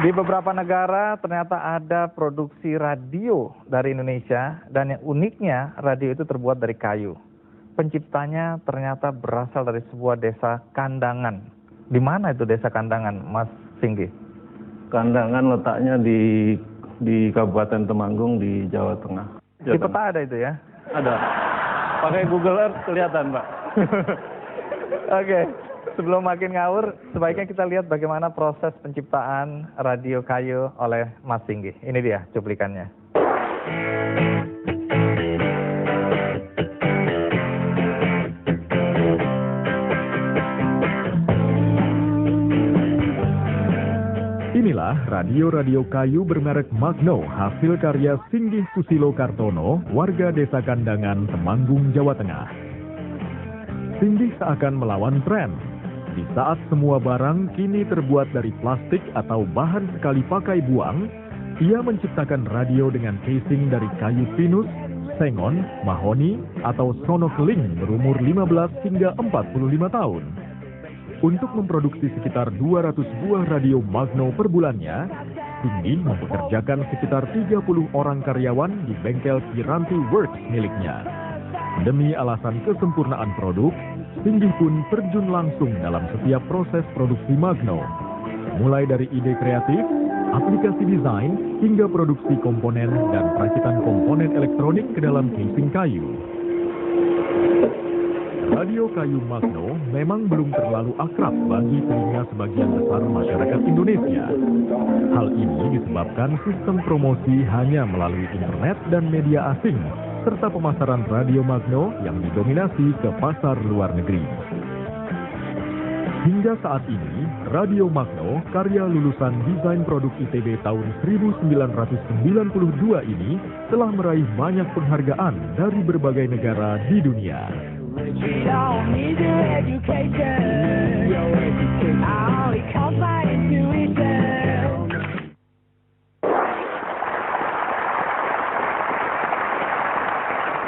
Di beberapa negara ternyata ada produksi radio dari Indonesia dan yang uniknya radio itu terbuat dari kayu. Penciptanya ternyata berasal dari sebuah desa Kandangan. Di mana itu desa Kandangan, Mas Singgi? Kandangan letaknya di Kabupaten Temanggung di Jawa Tengah. Di peta ada itu ya? Ada. Pakai Google Earth kelihatan, Pak. Oke. Sebelum makin ngawur, sebaiknya kita lihat bagaimana proses penciptaan radio kayu oleh Mas Singgi. Ini dia cuplikannya. Inilah radio-radio kayu bermerek Magno hasil karya Singgi Susilo Kartono, warga desa Kandangan, Temanggung, Jawa Tengah. Singgi seakan melawan tren. Di saat semua barang kini terbuat dari plastik atau bahan sekali pakai buang, ia menciptakan radio dengan casing dari kayu pinus, sengon, mahoni, atau sonokeling berumur 15 hingga 45 tahun. Untuk memproduksi sekitar 200 buah radio Magno per bulannya, Singgi mempekerjakan sekitar 30 orang karyawan di bengkel Piranti Works miliknya. Demi alasan kesempurnaan produk, Singgi pun terjun langsung dalam setiap proses produksi Magno. Mulai dari ide kreatif, aplikasi desain, hingga produksi komponen dan perakitan komponen elektronik ke dalam casing kayu. Radio kayu Magno memang belum terlalu akrab bagi telinga sebagian besar masyarakat Indonesia. Hal ini disebabkan sistem promosi hanya melalui internet dan media asing, serta pemasaran radio Magno yang didominasi ke pasar luar negeri. Hingga saat ini, radio Magno, karya lulusan Desain Produk ITB tahun 1992 ini telah meraih banyak penghargaan dari berbagai negara di dunia.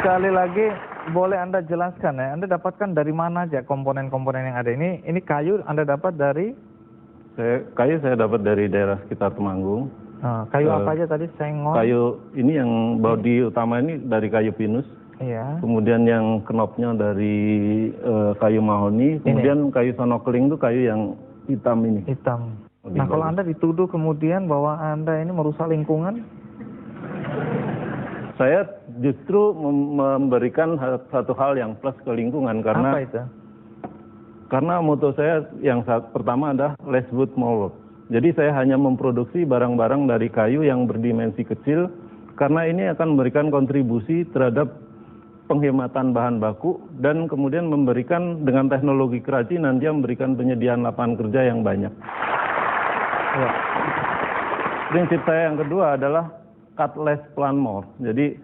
Sekali lagi, boleh Anda jelaskan ya, Anda dapatkan dari mana aja komponen-komponen yang ada ini? Ini kayu Anda dapat dari? Kayu saya dapat dari daerah sekitar Temanggung. Kayu apa aja tadi? Sengon? Kayu ini yang bodi utama ini dari kayu pinus. Iya. Kemudian yang knopnya dari kayu mahoni. Kemudian kayu sonokeling itu kayu yang hitam ini. Hitam. Nah, kalau Anda dituduh kemudian bahwa Anda ini merusak lingkungan? Saya justru memberikan satu hal yang plus ke lingkungan karena apa itu? Karena moto saya yang pertama adalah less wood more work. Jadi saya hanya memproduksi barang-barang dari kayu yang berdimensi kecil karena ini akan memberikan kontribusi terhadap penghematan bahan baku dan kemudian memberikan dengan teknologi kerajinan dia memberikan penyediaan lapangan kerja yang banyak. Ya. Prinsip saya yang kedua adalah cut less plant more. Jadi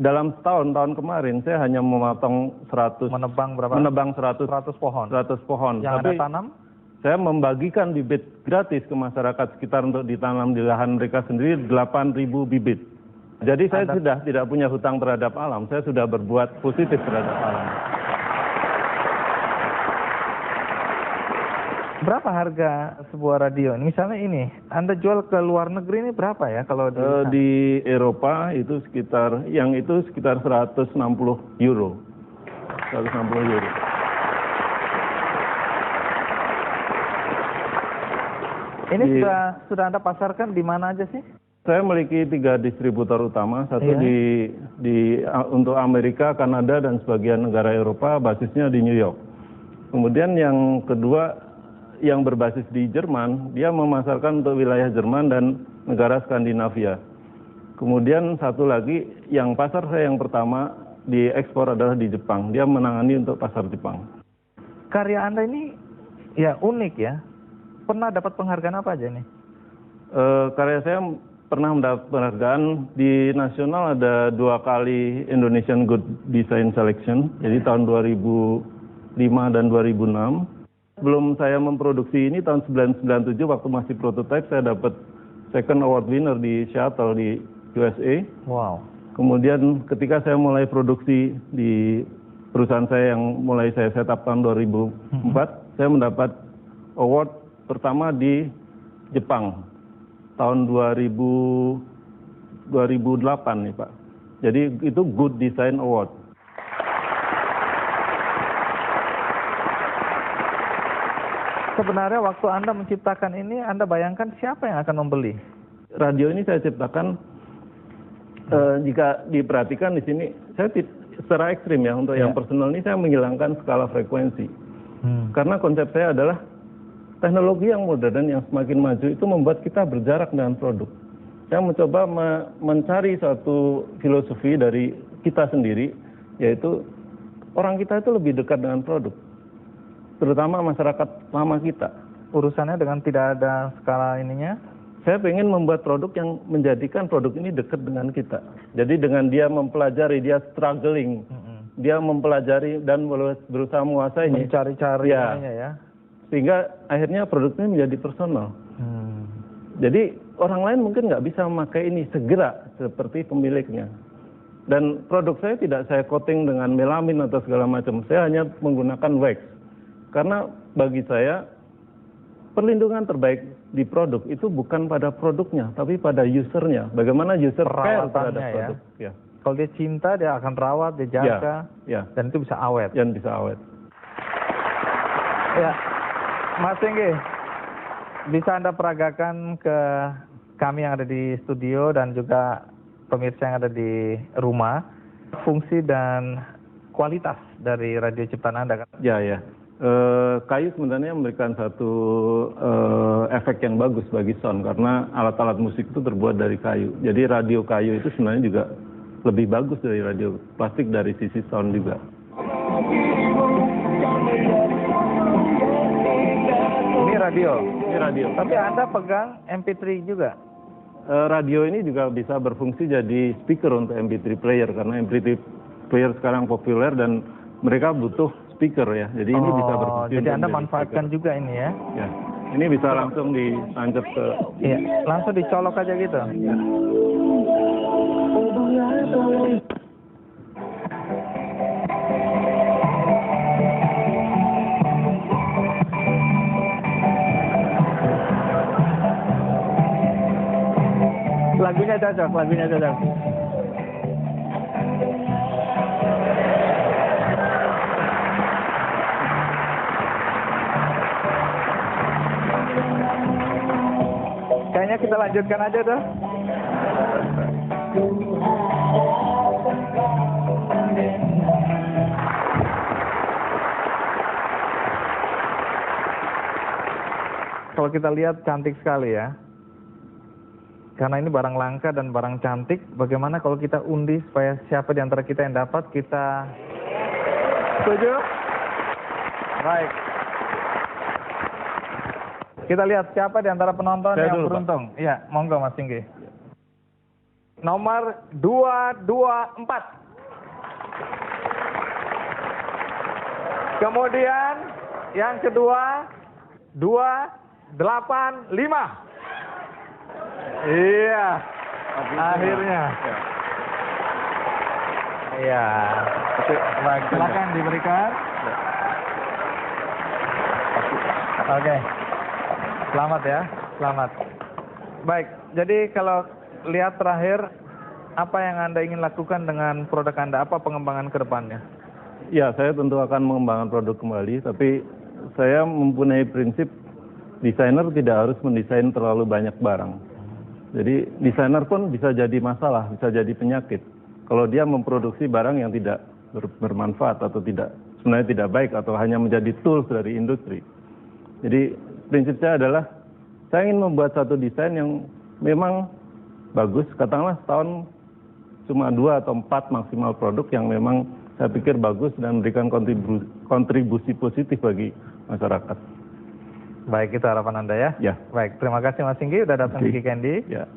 dalam tahun kemarin saya hanya memotong 100 menebang berapa? Menebang 100 pohon. 100 pohon. Yang Tapi Anda tanam? Saya membagikan bibit gratis ke masyarakat sekitar untuk ditanam di lahan mereka sendiri 8.000 bibit. Jadi saya sudah tidak punya hutang terhadap alam, saya sudah berbuat positif terhadap alam. Berapa harga sebuah radio? Misalnya ini, Anda jual ke luar negeri ini berapa ya kalau di Eropa itu sekitar 160 euro. 160 euro. Ini sudah Anda pasarkan di mana aja sih? Saya memiliki 3 distributor utama, satu untuk Amerika, Kanada, dan sebagian negara Eropa, basisnya di New York. Kemudian yang kedua, yang berbasis di Jerman, dia memasarkan untuk wilayah Jerman dan negara Skandinavia. Kemudian satu lagi, yang pasar saya yang pertama diekspor adalah di Jepang, dia menangani untuk pasar Jepang. Karya Anda ini ya unik ya, pernah dapat penghargaan apa aja nih? Karya saya pernah mendapat penghargaan di nasional ada 2 kali Indonesian Good Design Selection, jadi tahun 2005 dan 2006. Sebelum saya memproduksi ini tahun 1997 waktu masih prototype saya dapat second award winner di Seattle di USA. Wow. Kemudian ketika saya mulai produksi di perusahaan saya yang mulai saya set up tahun 2004, saya mendapat award pertama di Jepang. tahun 2008 nih Pak. Jadi itu Good Design Award. Sebenarnya waktu Anda menciptakan ini, Anda bayangkan siapa yang akan membeli? Radio ini saya ciptakan, jika diperhatikan di sini, saya secara ekstrim ya, untuk yang personal ini saya menghilangkan skala frekuensi. Karena konsep saya adalah teknologi yang modern, yang semakin maju itu membuat kita berjarak dengan produk. Saya mencoba mencari satu filosofi dari kita sendiri, yaitu orang kita itu lebih dekat dengan produk. Terutama masyarakat lama kita. Urusannya dengan tidak ada skala ininya? Saya pengen membuat produk yang menjadikan produk ini dekat dengan kita. Jadi dengan dia mempelajari, dia struggling, dia mempelajari dan berusaha menguasainya. Mencari-cari ya. Sehingga akhirnya produk ini menjadi personal. Jadi orang lain mungkin nggak bisa memakai ini segera seperti pemiliknya. Dan produk saya tidak saya coating dengan melamin atau segala macam. Saya hanya menggunakan wax. Karena bagi saya, perlindungan terbaik di produk itu bukan pada produknya, tapi pada usernya. Bagaimana user care terhadap produk. Ya. Kalau dia cinta, dia akan rawat, dia jaga, dan itu bisa awet. Dan bisa awet. Ya, Mas Singgi, bisa Anda peragakan ke kami yang ada di studio dan juga pemirsa yang ada di rumah, fungsi dan kualitas dari radio ciptaan Anda? Ya. Kayu sebenarnya memberikan satu efek yang bagus bagi sound karena alat-alat musik itu terbuat dari kayu. Jadi radio kayu itu sebenarnya juga lebih bagus dari radio plastik dari sisi sound juga. Ini radio. Ini radio. Tapi Anda pegang MP3 juga. Radio ini juga bisa berfungsi jadi speaker untuk MP3 player karena MP3 player sekarang populer dan mereka butuh speaker ya, jadi ini bisa berfungsi. Jadi Anda manfaatkan speaker juga ini ya? Ya, ini bisa langsung ditancap ke. Iya, langsung dicolok aja gitu. Ya. Lagunya cocok. Kayaknya kita lanjutkan aja tuh. Kalau kita lihat cantik sekali ya. Karena ini barang langka dan barang cantik, bagaimana kalau kita undi supaya siapa di antara kita yang dapat, kita setuju? Baik. Kita lihat siapa di antara penonton yang beruntung. Iya, monggo Mas Singgi. Nomor 224. Kemudian yang kedua 285. Iya. Akhirnya. Iya. Baik, silakan diberikan. Oke. Selamat ya, selamat. Baik, jadi kalau lihat terakhir, apa yang Anda ingin lakukan dengan produk Anda? Apa pengembangan ke depannya? Ya, saya tentu akan mengembangkan produk kembali, tapi saya mempunyai prinsip desainer tidak harus mendesain terlalu banyak barang. Jadi desainer pun bisa jadi masalah, bisa jadi penyakit. Kalau dia memproduksi barang yang tidak bermanfaat atau sebenarnya tidak baik atau hanya menjadi tools dari industri. Jadi prinsip saya adalah saya ingin membuat satu desain yang memang bagus, katakanlah setahun cuma 2 atau 4 maksimal produk yang memang saya pikir bagus dan memberikan kontribusi positif bagi masyarakat. Baik, itu harapan Anda ya? Ya. Baik, terima kasih Mas Singgi sudah datang di Candy. Ya.